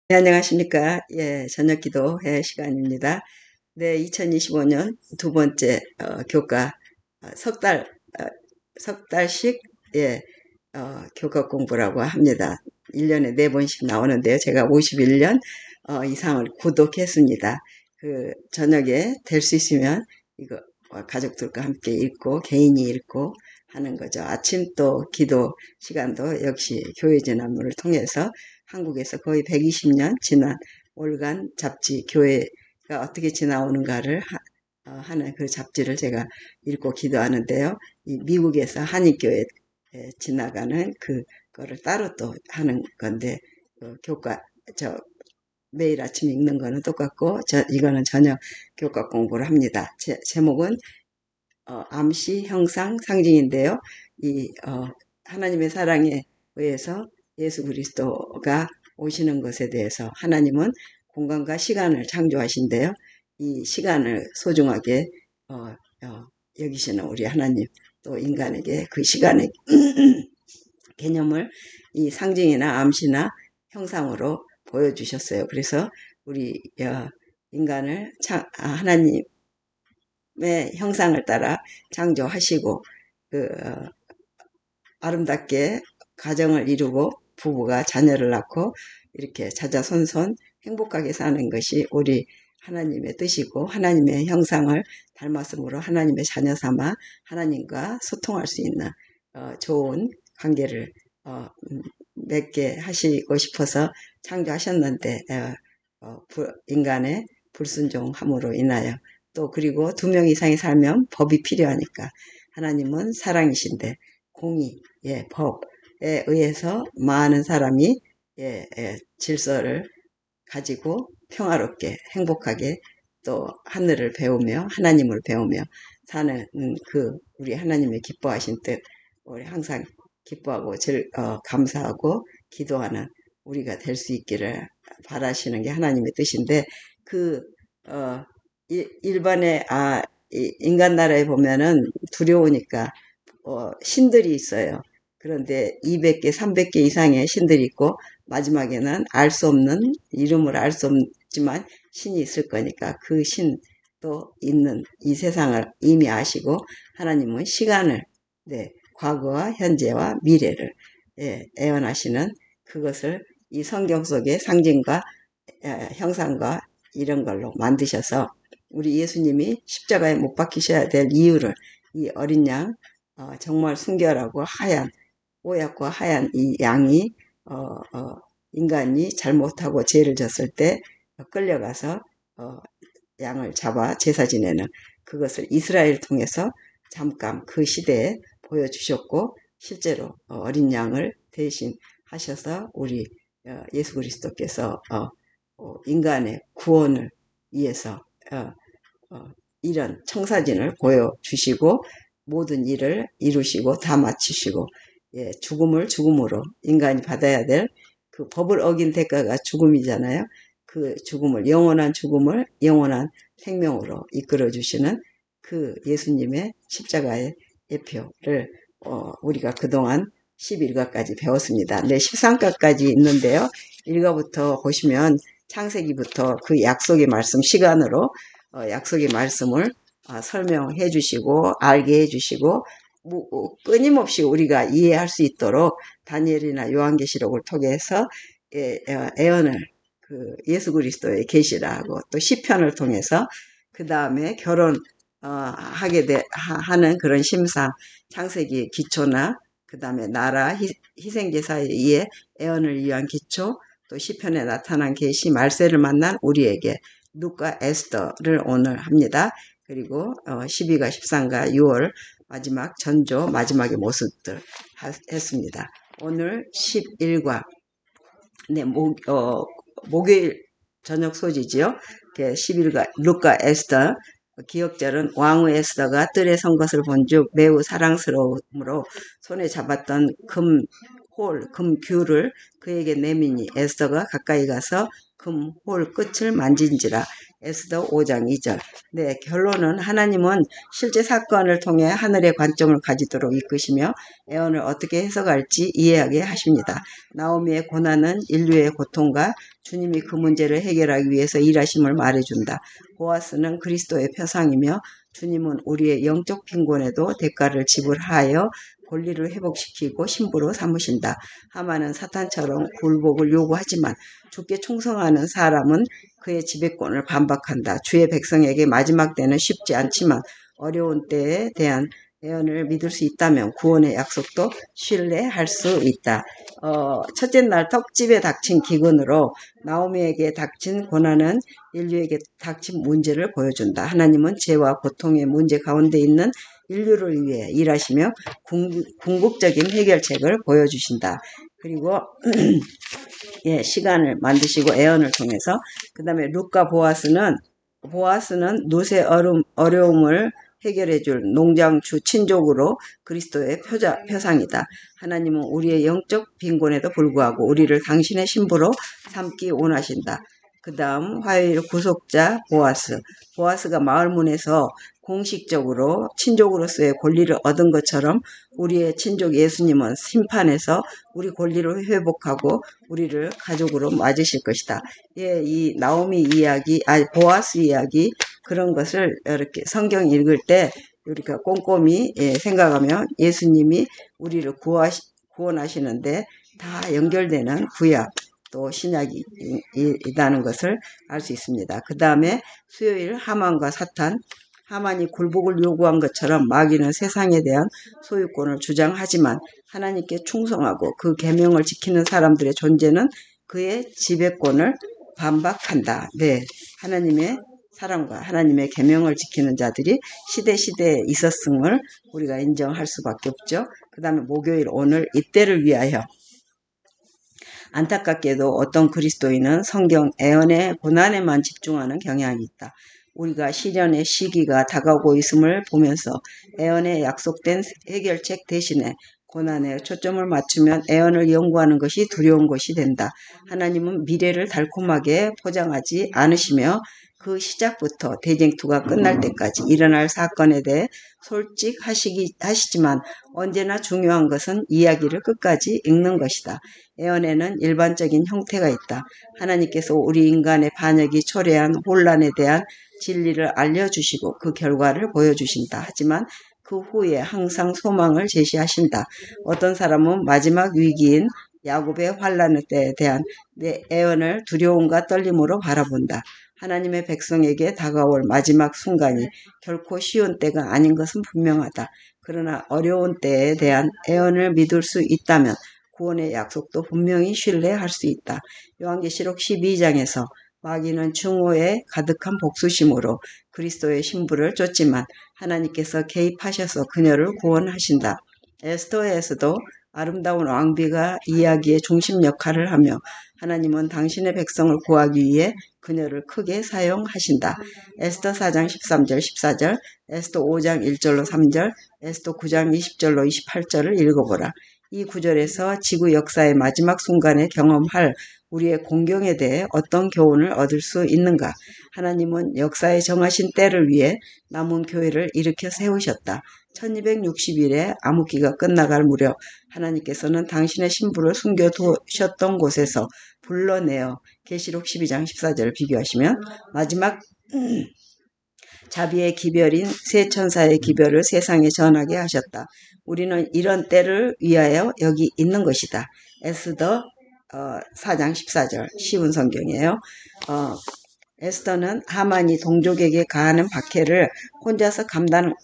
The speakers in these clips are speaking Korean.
네, 안녕하십니까. 예, 저녁 기도회 시간입니다. 네, 2025년 두 번째 교과 석 달, 어, 석 달씩 예, 교과 공부라고 합니다. 1년에 네 번씩 나오는데요. 제가 51년 이상을 구독했습니다. 그 저녁에 될 수 있으면 이거 가족들과 함께 읽고 개인이 읽고 하는 거죠. 아침 또 기도 시간도 역시 교회 진화문을 통해서 한국에서 거의 120년 지난 월간 잡지 교회가 어떻게 지나오는가를 하는 그 잡지를 제가 읽고 기도하는데요. 이 미국에서 한인교회 지나가는 그거를 따로 또 하는 건데 교과 저 매일 아침 읽는 거는 똑같고 이거는 저녁 교과 공부를 합니다. 제목은 암시 형상 상징인데요. 이 하나님의 사랑에 의해서 예수 그리스도가 오시는 것에 대해서 하나님은 공간과 시간을 창조하신데요. 이 시간을 소중하게 여기시는 우리 하나님, 또 인간에게 그 시간의 개념을 이 상징이나 암시나 형상으로 보여주셨어요. 그래서 우리 인간을 하나님의 형상을 따라 창조하시고 아름답게 가정을 이루고 부부가 자녀를 낳고 이렇게 자자손손 행복하게 사는 것이 우리 하나님의 뜻이고, 하나님의 형상을 닮았으므로 하나님의 자녀 삼아 하나님과 소통할 수 있는 좋은 관계를 맺게 하시고 싶어서 창조하셨는데 인간의 불순종함으로 인하여 또 그리고 2명 이상이 살면 법이 필요하니까 하나님은 사랑이신데 공의, 법에 의해서 많은 사람이 질서를 가지고 평화롭게 행복하게 또 하늘을 배우며 하나님을 배우며 사는 우리 하나님의 기뻐하신 뜻, 우리 항상 기뻐하고 감사하고 기도하는 우리가 될 수 있기를 바라시는 게 하나님의 뜻인데 일반의 인간 나라에 보면은 두려우니까 신들이 있어요. 그런데 200개, 300개 이상의 신들이 있고 마지막에는 알 수 없는 이름을 알 수 없지만 신이 있을 거니까 그 신도 있는 이 세상을 이미 아시고 하나님은 시간을 과거와 현재와 미래를 애원하시는 그것을 이 성경 속의 상징과 형상과 이런 걸로 만드셔서 우리 예수님이 십자가에 못 박히셔야 될 이유를 이 어린 양 정말 순결하고 하얀 뽀얗고 하얀 이 양이 인간이 잘못하고 죄를 졌을 때 끌려가서 양을 잡아 제사 지내는 그것을 이스라엘 통해서 잠깐 그 시대에 보여주셨고 실제로 어린 양을 대신 하셔서 우리 예수 그리스도께서 인간의 구원을 위해서 이런 청사진을 보여주시고 모든 일을 이루시고 다 마치시고 죽음을 죽음으로 인간이 받아야 될 그 법을 어긴 대가가 죽음이잖아요. 그 죽음을 영원한 죽음을 영원한 생명으로 이끌어 주시는 그 예수님의 십자가의 예표를 우리가 그동안 11가까지 배웠습니다. 네, 13가까지 있는데요. 1가부터 보시면 창세기부터 그 약속의 말씀 시간으로 약속의 말씀을 설명해 주시고 알게 해 주시고 끊임없이 우리가 이해할 수 있도록 다니엘이나 요한계시록을 통해서 애언을 예수 그리스도의 계시라고 또 시편을 통해서 그 다음에 결혼 하는 그런 심상 창세기의 기초나 그 다음에 나라 희생제사에 의해 애언을 위한 기초 또 시편에 나타난 계시 말세를 만난 우리에게 누가 에스더를 오늘 합니다. 그리고 12가 13가 6월 마지막 전조 마지막의 모습들 했습니다. 오늘 11과 목요일 저녁 소지지요. 11과 루카 에스더 기억절은 왕후 에스더가 뜰에 선 것을 본즉 매우 사랑스러움으로 손에 잡았던 금 금규를 그에게 내미니 에스더가 가까이 가서 홀 끝을 만진지라. 에스더 5장 2절. 네, 결론은 하나님은 실제 사건을 통해 하늘의 관점을 가지도록 이끄시며 애언을 어떻게 해석할지 이해하게 하십니다. 나오미의 고난은 인류의 고통과 주님이 그 문제를 해결하기 위해서 일하심을 말해준다. 보아스는 그리스도의 표상이며 주님은 우리의 영적 빈곤에도 대가를 지불하여 권리를 회복시키고 신부로 삼으신다. 하만은 사탄처럼 굴복을 요구하지만 주께 충성하는 사람은 그의 지배권을 반박한다. 주의 백성에게 마지막 때는 쉽지 않지만 어려운 때에 대한 예언을 믿을 수 있다면 구원의 약속도 신뢰할 수 있다. 첫째 날 떡집에 닥친 기근으로 나오미에게 닥친 고난은 인류에게 닥친 문제를 보여준다. 하나님은 죄와 고통의 문제 가운데 있는 인류를 위해 일하시며 궁극적인 해결책을 보여주신다. 그리고 예, 시간을 만드시고 애언을 통해서 그 다음에 룻과 보아스는 룻의 어려움을 해결해줄 농장주 친족으로 그리스도의 표상이다. 하나님은 우리의 영적 빈곤에도 불구하고 우리를 당신의 신부로 삼기 원하신다. 그 다음 화요일 구속자 보아스가 마을문에서 공식적으로 친족으로서의 권리를 얻은 것처럼 우리의 친족 예수님은 심판에서 우리 권리를 회복하고 우리를 가족으로 맞으실 것이다. 예, 이 나오미 이야기, 보아스 이야기 그런 것을 이렇게 성경 읽을 때 우리가 꼼꼼히 생각하면 예수님이 우리를 구원하시는데 다 연결되는 구약 또 신약이라는 것을 알 수 있습니다. 그 다음에 수요일 하만과 사탄. 하만이 굴복을 요구한 것처럼 마귀는 세상에 대한 소유권을 주장하지만 하나님께 충성하고 그 계명을 지키는 사람들의 존재는 그의 지배권을 반박한다. 네, 하나님의 사랑과 하나님의 계명을 지키는 자들이 시대에 있었음을 우리가 인정할 수밖에 없죠. 그 다음에 목요일 오늘 이때를 위하여. 안타깝게도 어떤 그리스도인은 성경 애언의 고난에만 집중하는 경향이 있다. 우리가 시련의 시기가 다가오고 있음을 보면서 애언에 약속된 해결책 대신에 고난에 초점을 맞추면 애언을 연구하는 것이 두려운 것이 된다. 하나님은 미래를 달콤하게 포장하지 않으시며 그 시작부터 대쟁투가 끝날 때까지 일어날 사건에 대해 솔직하시지만 언제나 중요한 것은 이야기를 끝까지 읽는 것이다. 애언에는 일반적인 형태가 있다. 하나님께서 우리 인간의 반역이 초래한 혼란에 대한 진리를 알려주시고 그 결과를 보여주신다. 하지만 그 후에 항상 소망을 제시하신다. 어떤 사람은 마지막 위기인 야곱의 환란의 때에 대한 내 애언을 두려움과 떨림으로 바라본다. 하나님의 백성에게 다가올 마지막 순간이 결코 쉬운 때가 아닌 것은 분명하다. 그러나 어려운 때에 대한 애언을 믿을 수 있다면 구원의 약속도 분명히 신뢰할 수 있다. 요한계시록 12장에서 마귀는 증오에 가득한 복수심으로 그리스도의 신부를 쫓지만 하나님께서 개입하셔서 그녀를 구원하신다. 에스더에서도 아름다운 왕비가 이야기의 중심 역할을 하며 하나님은 당신의 백성을 구하기 위해 그녀를 크게 사용하신다. 에스더 4장 13절 14절, 에스더 5장 1절로 3절, 에스더 9장 20절로 28절을 읽어보라. 이 구절에서 지구 역사의 마지막 순간에 경험할 우리의 공경에 대해 어떤 교훈을 얻을 수 있는가? 하나님은 역사에 정하신 때를 위해 남은 교회를 일으켜 세우셨다. 1260일에 암흑기가 끝나갈 무렵 하나님께서는 당신의 신부를 숨겨두셨던 곳에서 불러내어 계시록 12장 14절을 비교하시면 마지막 자비의 기별인 세 천사의 기별을 세상에 전하게 하셨다. 우리는 이런 때를 위하여 여기 있는 것이다. 에스더 4장 14절 쉬운 성경이에요. 에스더는 하만이 동족에게 가하는 박해를 혼자서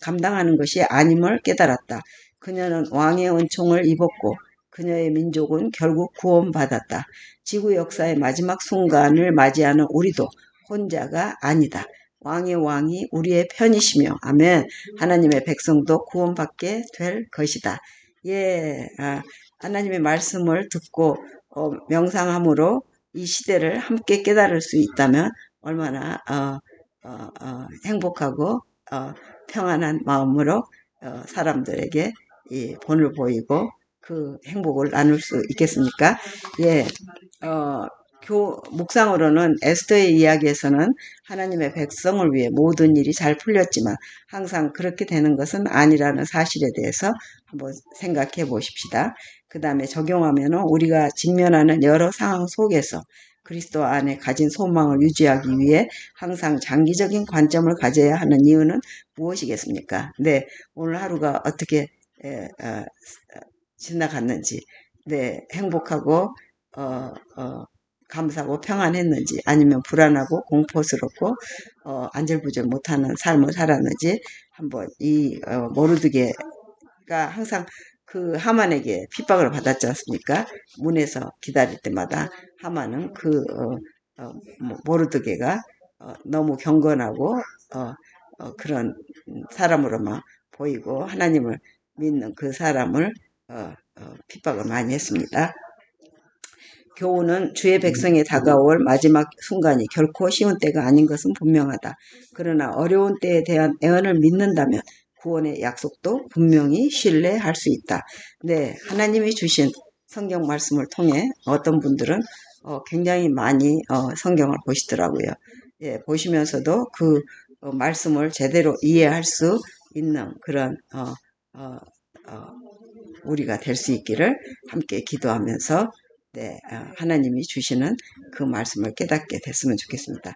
감당하는 것이 아님을 깨달았다. 그녀는 왕의 은총을 입었고 그녀의 민족은 결국 구원받았다. 지구 역사의 마지막 순간을 맞이하는 우리도 혼자가 아니다. 왕의 왕이 우리의 편이시며 아멘. 하나님의 백성도 구원받게 될 것이다. 예, 하나님의 말씀을 듣고 명상함으로 이 시대를 함께 깨달을 수 있다면 얼마나 행복하고 평안한 마음으로 사람들에게 이 본을 보이고 그 행복을 나눌 수 있겠습니까? 예, 묵상으로는 에스더의 이야기에서는 하나님의 백성을 위해 모든 일이 잘 풀렸지만 항상 그렇게 되는 것은 아니라는 사실에 대해서 한번 생각해 보십시다. 그 다음에 적용하면은 우리가 직면하는 여러 상황 속에서 그리스도 안에 가진 소망을 유지하기 위해 항상 장기적인 관점을 가져야 하는 이유는 무엇이겠습니까? 네, 오늘 하루가 어떻게 지나갔는지, 네, 행복하고 감사하고 평안했는지, 아니면 불안하고 공포스럽고 안절부절 못하는 삶을 살았는지 한번 이 모르드게가 항상 그 하만에게 핍박을 받았지 않습니까? 문에서 기다릴 때마다 하만은 그 모르드게가 너무 경건하고 그런 사람으로만 보이고 하나님을 믿는 그 사람을 핍박을 많이 했습니다. 교훈은 주의 백성에 다가올 마지막 순간이 결코 쉬운 때가 아닌 것은 분명하다. 그러나 어려운 때에 대한 애언을 믿는다면 구원의 약속도 분명히 신뢰할 수 있다. 네, 하나님이 주신 성경 말씀을 통해 어떤 분들은 굉장히 많이 성경을 보시더라고요. 예, 보시면서도 그 말씀을 제대로 이해할 수 있는 그런 우리가 될 수 있기를 함께 기도하면서 네, 하나님이 주시는 그 말씀을 깨닫게 됐으면 좋겠습니다.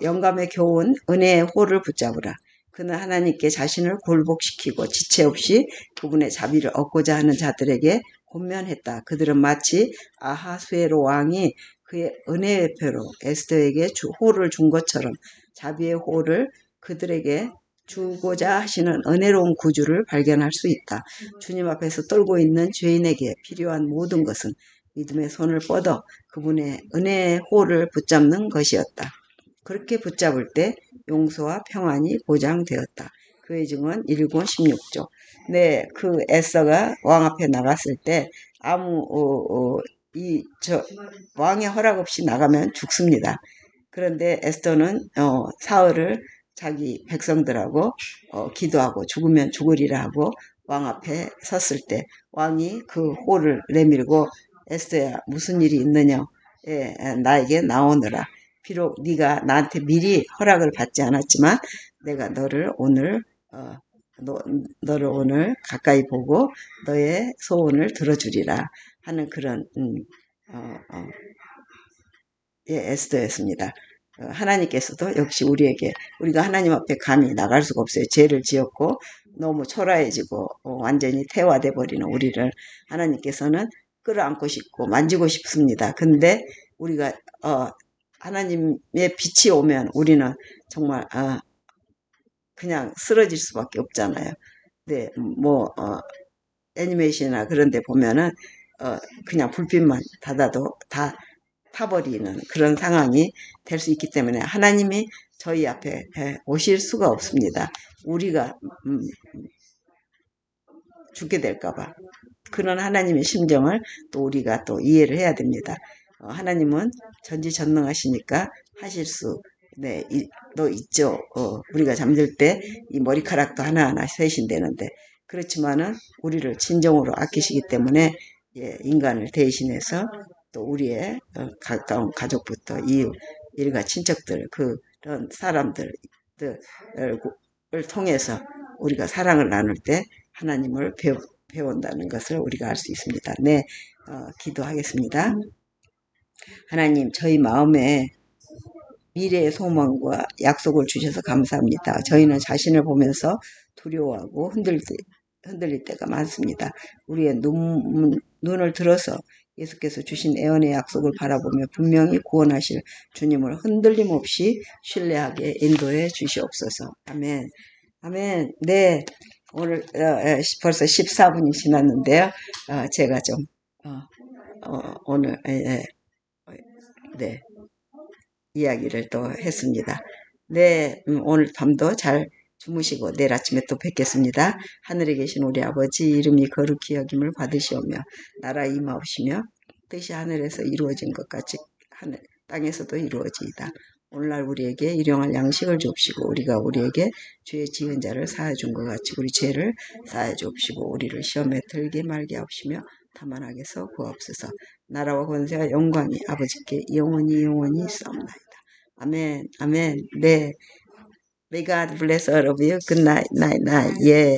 영감의 교훈, 은혜의 호를 붙잡으라. 그는 하나님께 자신을 굴복시키고 지체 없이 그분의 자비를 얻고자 하는 자들에게 권면했다. 그들은 마치 아하수에로 왕이 그의 은혜의 표로 에스더에게 호를 준 것처럼 자비의 호를 그들에게 주고자 하시는 은혜로운 구주를 발견할 수 있다. 주님 앞에서 떨고 있는 죄인에게 필요한 모든 것은 믿음의 손을 뻗어 그분의 은혜의 호를 붙잡는 것이었다. 그렇게 붙잡을 때 용서와 평안이 보장되었다. 그의 증언 1권 16조. 네, 그 에스더가 왕 앞에 나갔을 때 아무 왕의 허락 없이 나가면 죽습니다. 그런데 에스더는 사흘을 자기 백성들하고 기도하고 죽으면 죽으리라 하고 왕 앞에 섰을 때 왕이 그 호를 내밀고 에스더야 무슨 일이 있느냐 나에게 나오너라. 비록 네가 나한테 미리 허락을 받지 않았지만 내가 너를 오늘 가까이 보고 너의 소원을 들어주리라 하는 그런 에스더였습니다. 하나님께서도 역시 우리가 하나님 앞에 감히 나갈 수가 없어요. 죄를 지었고 너무 초라해지고 완전히 태화돼 버리는 우리를 하나님께서는 끌어안고 싶고 만지고 싶습니다. 근데 우리가 하나님의 빛이 오면 우리는 정말 그냥 쓰러질 수밖에 없잖아요. 네, 애니메이션이나 그런 데 보면은 그냥 불빛만 닫아도 다 타버리는 그런 상황이 될 수 있기 때문에 하나님이 저희 앞에 오실 수가 없습니다. 우리가 죽게 될까봐. 그런 하나님의 심정을 또 우리가 또 이해를 해야 됩니다. 하나님은 전지전능하시니까 하실 수, 너 있죠. 우리가 잠들 때 이 머리카락도 하나하나 세신되는데, 그렇지만은 우리를 진정으로 아끼시기 때문에 인간을 대신해서 또 우리의 가까운 가족부터 이웃, 일가 친척들, 그런 사람들을 통해서 우리가 사랑을 나눌 때 하나님을 배운다는 것을 우리가 알 수 있습니다. 네, 기도하겠습니다. 하나님, 저희 마음에 미래의 소망과 약속을 주셔서 감사합니다. 저희는 자신을 보면서 두려워하고 흔들릴 때가 많습니다. 우리의 눈을 들어서 예수께서 주신 애언의 약속을 바라보며 분명히 구원하실 주님을 흔들림 없이 신뢰하게 인도해 주시옵소서. 아멘. 아멘. 네. 오늘 벌써 14분이 지났는데요. 제가 좀 오늘 네. 이야기를 또 했습니다. 네, 오늘 밤도 잘 주무시고 내일 아침에 또 뵙겠습니다. 하늘에 계신 우리 아버지 이름이 거룩히 여김을 받으시오며 나라 임하옵시며 뜻이 하늘에서 이루어진 것 같이 땅에서도 이루어지이다. 오늘날 우리에게 일용할 양식을 주옵시고 우리가 우리에게 죄 지은 자를 사하여 준 것 같이 우리 죄를 사하여 주옵시고 우리를 시험에 들게 말게 하옵시며 다만 악에서 구하옵소서. 나라와 권세와 영광이 아버지께 영원히 있사옵나이다. 아멘. 아멘. 네. May God bless all of you. Good night. 예.